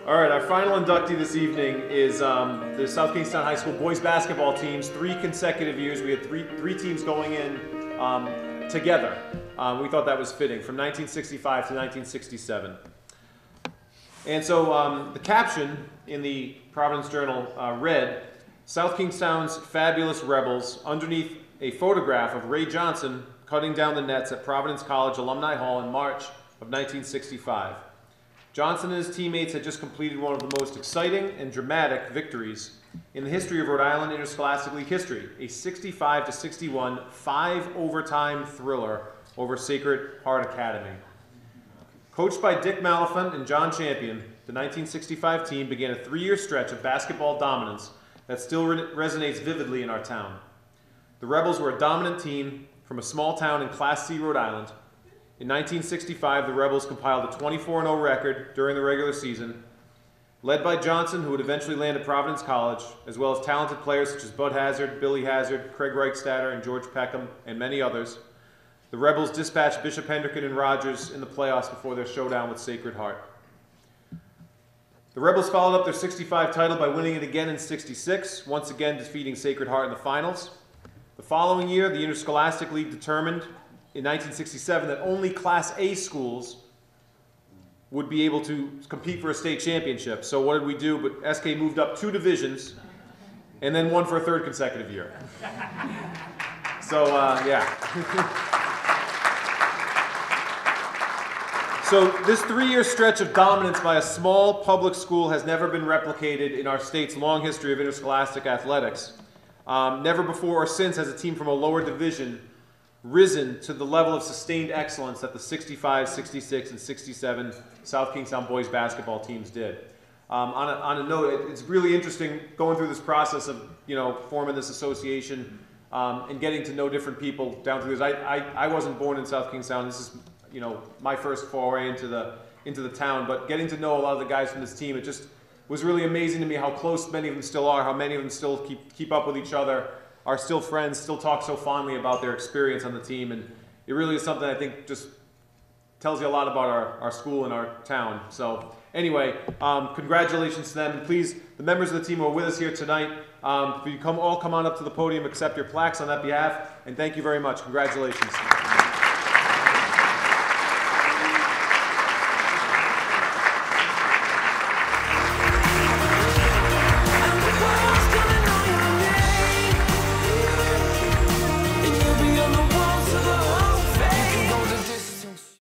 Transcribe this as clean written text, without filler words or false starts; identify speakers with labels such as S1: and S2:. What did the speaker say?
S1: All right, our final inductee this evening is the South Kingstown High School boys basketball teams. 3 consecutive years. We had three teams going in together. We thought that was fitting, from 1965 to 1967. And so the caption in the Providence Journal read, South Kingstown's Fabulous Rebels, underneath a photograph of Ray Johnson cutting down the nets at Providence College Alumni Hall in March of 1965. Johnson and his teammates had just completed one of the most exciting and dramatic victories in the history of Rhode Island Interscholastic League history, a 65-61 5-overtime thriller over Sacred Heart Academy. Coached by Dick Malafont and John Champion, the 1965 team began a 3-year stretch of basketball dominance that still resonates vividly in our town. The Rebels were a dominant team from a small town in Class C, Rhode Island. In 1965, the Rebels compiled a 24-0 record during the regular season, led by Johnson, who would eventually land at Providence College, as well as talented players such as Bud Hazard, Billy Hazard, Craig Reichstatter, and George Peckham, and many others. The Rebels dispatched Bishop Hendricken and Rogers in the playoffs before their showdown with Sacred Heart. The Rebels followed up their 65 title by winning it again in 66, once again defeating Sacred Heart in the finals. The following year, the Interscholastic League determined in 1967 that only Class A schools would be able to compete for a state championship. So what did we do? But SK moved up 2 divisions and then won for a 3rd consecutive year. So, yeah. So this 3-year stretch of dominance by a small public school has never been replicated in our state's long history of interscholastic athletics. Never before or since has a team from a lower division risen to the level of sustained excellence that the 65, 66, and 67 South Kingstown boys basketball teams did. On a note, it's really interesting going through this process of, forming this association and getting to know different people down through this. I wasn't born in South Kingstown. This is, my first foray into the town. But getting to know a lot of the guys from this team, it just was really amazing to me how close many of them still are, how many of them still keep up with each other, are still friends, still talk so fondly about their experience on the team. And it really is something I think just tells you a lot about our school and our town. So anyway, congratulations to them. And please, the members of the team who are with us here tonight, if you all come on up to the podium, accept your plaques on that behalf, and thank you very much. Congratulations.